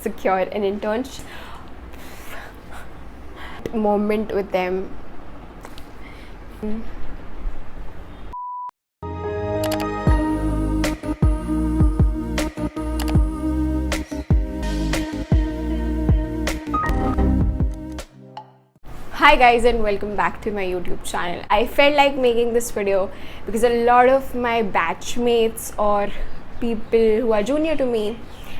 secure an internship moment with them. Hi guys, and welcome back to my YouTube channel. I felt like making this video because a lot of my batchmates or people who are junior to me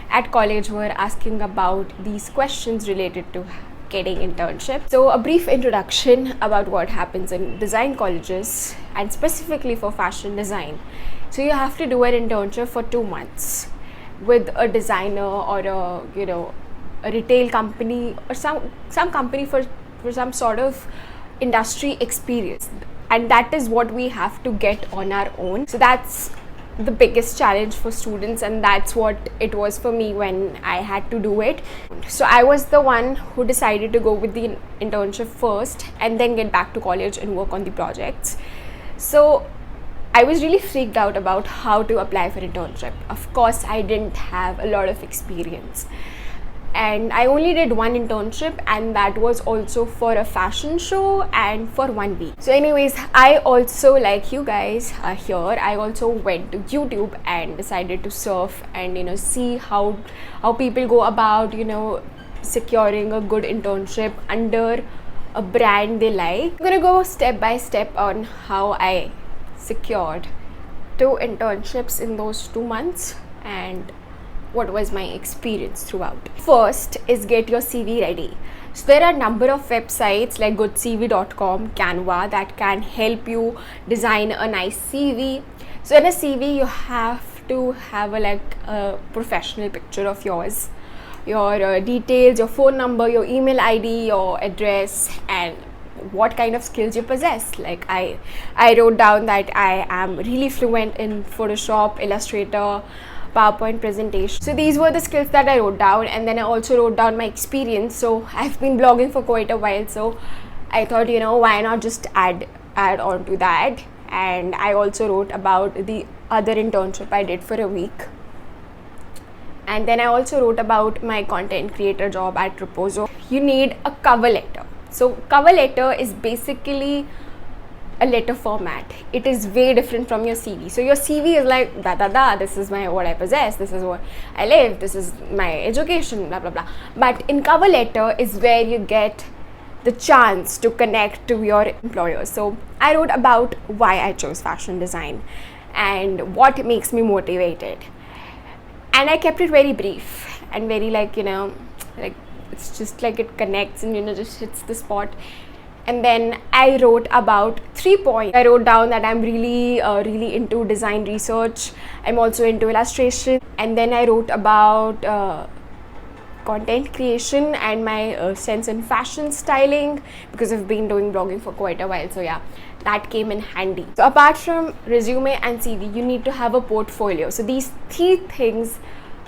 at college were asking about these questions related to getting internship. So a brief introduction about what happens in design colleges and specifically for fashion design. So you have to do an internship for 2 months with a designer or a retail company or some company for some sort of industry experience, and that is what we have to get on our own. So that's the biggest challenge for students, and that's what it was for me when I had to do it. So I was the one who decided to go with the internship first and then get back to college and work on the projects. So I was really freaked out about how to apply for internship. Of course, I didn't have a lot of experience, and I only did one internship, and that was also for a fashion show and for 1 week. So anyways, I also, like you guys here, I also went to YouTube and decided to surf and see how people go about securing a good internship under a brand they like. I'm gonna go step by step on how I secured 2 internships in those 2 months and what was my experience throughout. First is get your CV ready. So there are a number of websites like goodcv.com, Canva that can help you design a nice CV. So in a CV you have to have a professional picture of yours, your details, your phone number, your email ID, your address, and what kind of skills you possess. Like I wrote down that I am really fluent in Photoshop, Illustrator, PowerPoint presentation. So these were the skills that I wrote down, and then I also wrote down my experience. So I've been blogging for quite a while, so I thought why not just add on to that. And I also wrote about the other internship I did for a week, and then I also wrote about my content creator job at Reposo. You need a cover letter. So cover letter is basically a letter format. It is way different from your CV. So your CV is like this is what I possess, this is what I live, this is my education, blah blah blah. But in cover letter is where you get the chance to connect to your employer. So I wrote about why I chose fashion design and what makes me motivated, and I kept it very brief and very it's just like it connects and just hits the spot. And then I wrote about 3 points. I wrote down that I'm really into design research. I'm also into illustration. And then I wrote about content creation and my sense in fashion styling, because I've been doing blogging for quite a while. So yeah, that came in handy. So apart from resume and CV, you need to have a portfolio. So these 3 things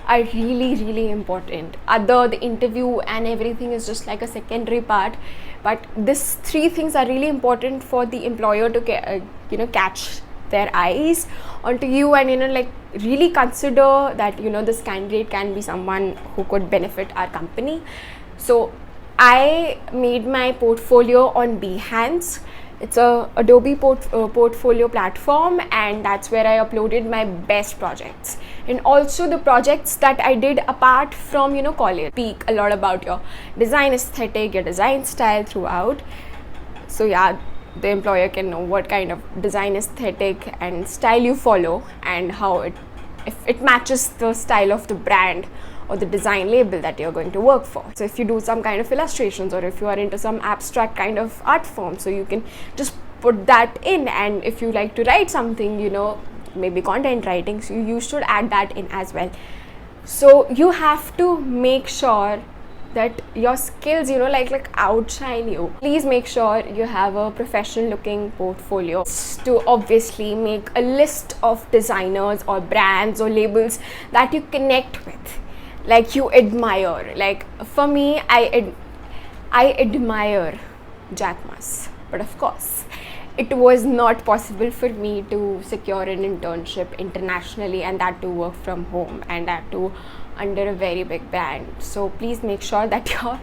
are really important. The interview and everything is just like a secondary part, but these 3 things are really important for the employer to catch their eyes onto you and really consider that this candidate can be someone who could benefit our company. So I made my portfolio on Behance. It's a Adobe portfolio platform, and that's where I uploaded my best projects and also the projects that I did apart from college. Speak a lot about your design aesthetic, your design style throughout. So yeah, the employer can know what kind of design aesthetic and style you follow and how if it matches the style of the brand or the design label that you're going to work for. So if you do some kind of illustrations, or if you are into some abstract kind of art form, so you can just put that in. And if you like to write something, maybe content writing, so you should add that in as well. So you have to make sure that your skills outshine you. Please make sure you have a professional looking portfolio. To obviously make a list of designers or brands or labels that you connect with, like you admire. Like for me, I admire Jacquemus, but of course it was not possible for me to secure an internship internationally, and that to work from home, and that to under a very big brand. So please make sure that your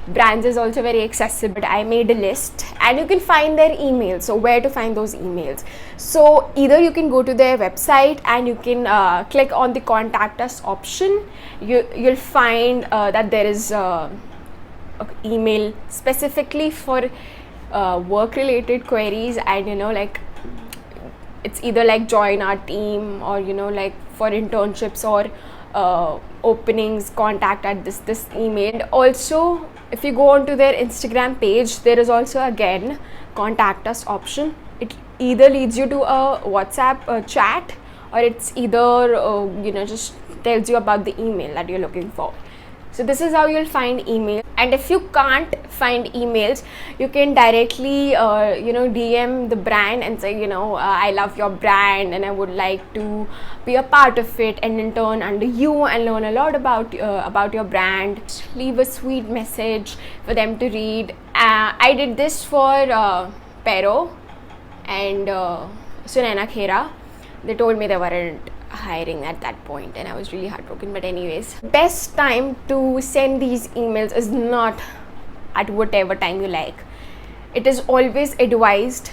brands is also very accessible. But I made a list and you can find their emails. So where to find those emails? So either you can go to their website and you can click on the contact us option. You'll find that there is a email specifically for work related queries, and like it's either like join our team, or like for internships or openings, contact at this email. And also if you go onto their Instagram page, there is also again contact us option. It either leads you to a WhatsApp chat, or it's either just tells you about the email that you're looking for. So this is how you'll find email. And if you can't find emails, you can directly DM the brand and say, I love your brand and I would like to be a part of it and intern under you and learn a lot about your brand. Leave a sweet message for them to read. I did this for Pero and Sunaina Khera. They told me they weren't hiring at that point and I was really heartbroken. But anyways, best time to send these emails is not at whatever time you like. It is always advised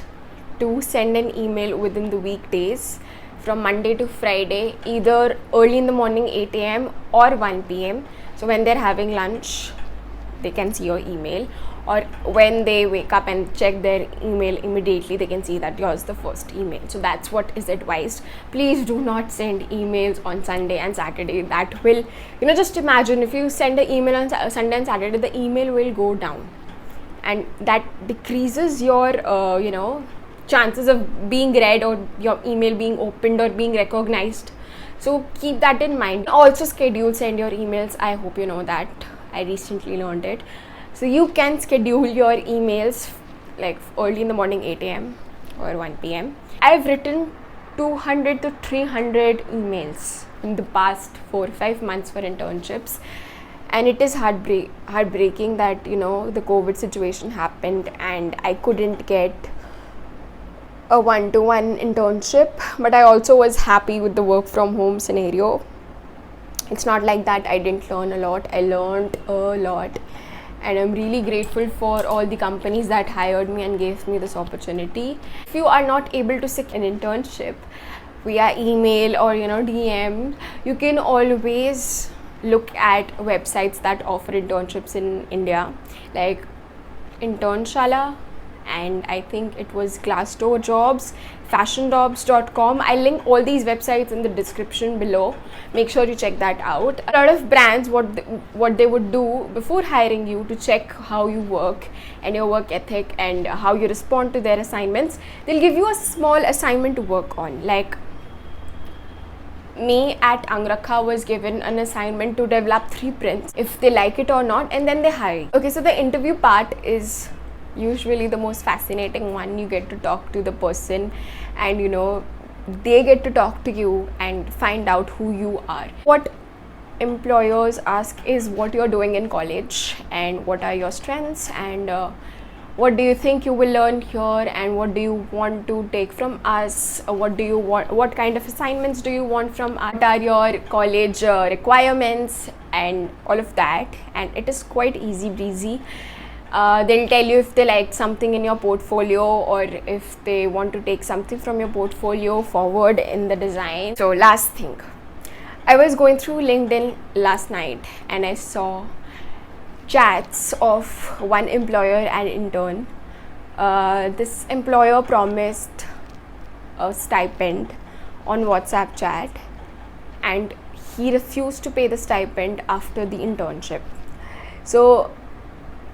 to send an email within the weekdays from Monday to Friday, either early in the morning 8 a.m. or 1 p.m. So when they're having lunch, they can see your email, or when they wake up and check their email immediately, they can see that yours the first email. So that's what is advised. Please do not send emails on Sunday and Saturday. That will, just imagine if you send an email on Sunday and Saturday, the email will go down, and that decreases your chances of being read or your email being opened or being recognized. So keep that in mind. Also send your emails. I hope you know that. I recently learned it. So you can schedule your emails like early in the morning 8 a.m. or 1 p.m. I've written 200 to 300 emails in the past 4 or 5 months for internships, and it is heartbreaking that the COVID situation happened and I couldn't get a one-to-one internship. But I also was happy with the work from home scenario. It's not like that I didn't learn a lot. I learned a lot, and I'm really grateful for all the companies that hired me and gave me this opportunity. If you are not able to seek an internship via email or DM, you can always look at websites that offer internships in India, like Internshala, and I think it was Glassdoor Jobs, fashionjobs.com. I'll link all these websites in the description below. Make sure you check that out. A lot of brands, what they would do before hiring you to check how you work and your work ethic and how you respond to their assignments, they'll give you a small assignment to work on. Like me at Angrakha was given an assignment to develop 3 prints, if they like it or not, and then they hire you. Okay, so the interview part is usually the most fascinating one. You get to talk to the person and they get to talk to you and find out who you are. What employers ask is what you're doing in college and what are your strengths, and what do you think you will learn here, and what do you want to take from us, what kind of assignments do you want from us, what are your college requirements, and all of that. And it is quite easy breezy. They'll tell you if they like something in your portfolio or if they want to take something from your portfolio forward in the design. So last thing, I was going through LinkedIn last night and I saw chats of one employer and intern. This employer promised a stipend on WhatsApp chat and he refused to pay the stipend after the internship. So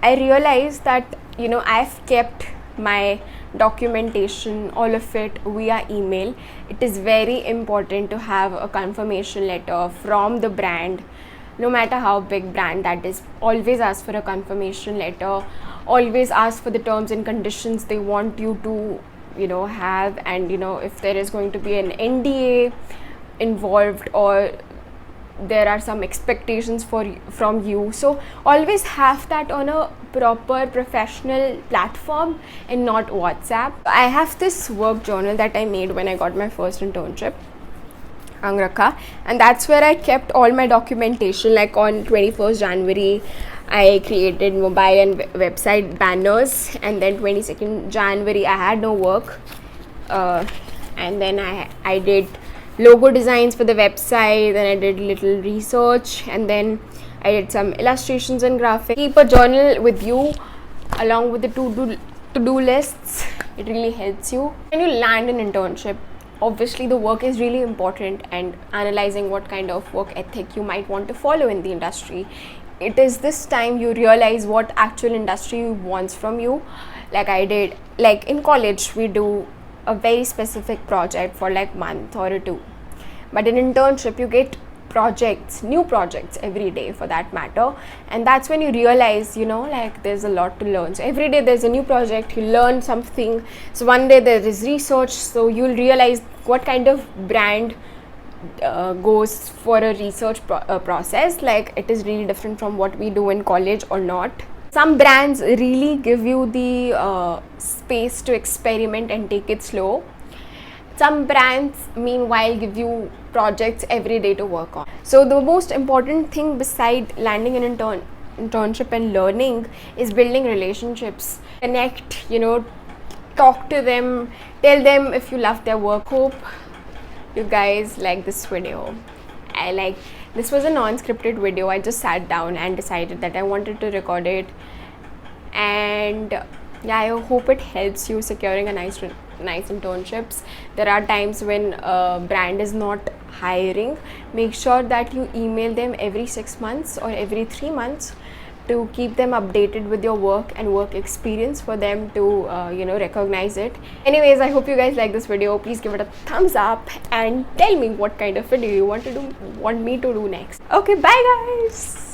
I realized that I've kept my documentation, all of it, via email. It is very important to have a confirmation letter from the brand, no matter how big brand that is. Always ask for a confirmation letter, always ask for the terms and conditions they want you to have, and if there is going to be an NDA involved or there are some expectations from you. So always have that on a proper professional platform and not WhatsApp. I have this work journal that I made when I got my first internship. Angrakha, and that's where I kept all my documentation. Like on 21st January, I created mobile and website banners, and then 22nd January I had no work, and then I did logo designs for the website. Then I did little research, and then I did some illustrations and graphics. Keep a journal with you along with the to-do lists. It really helps you. When you land an internship, obviously the work is really important, and analyzing what kind of work ethic you might want to follow in the industry. It is this time you realize what actual industry wants from you. Like I did, like in college we do a very specific project for like month or two, but in internship you get new projects every day for that matter, and that's when you realize, like there's a lot to learn. So every day there's a new project, you learn something. So one day there is research, so you'll realize what kind of brand goes for a research process. Like it is really different from what we do in college or not. Some brands really give you the space to experiment and take it slow. Some brands meanwhile give you projects every day to work on. So the most important thing beside landing an internship and learning is building relationships. Connect, talk to them, tell them if you love their work. Hope you guys like this video. This was a non-scripted video. I just sat down and decided that I wanted to record it, and yeah, I hope it helps you securing a nice internships. There are times when a brand is not hiring. Make sure that you email them every 6 months or every 3 months to keep them updated with your work and work experience, for them to recognize it. Anyways, I hope you guys like this video. Please give it a thumbs up and tell me what kind of video you want me to do next. Okay, bye guys.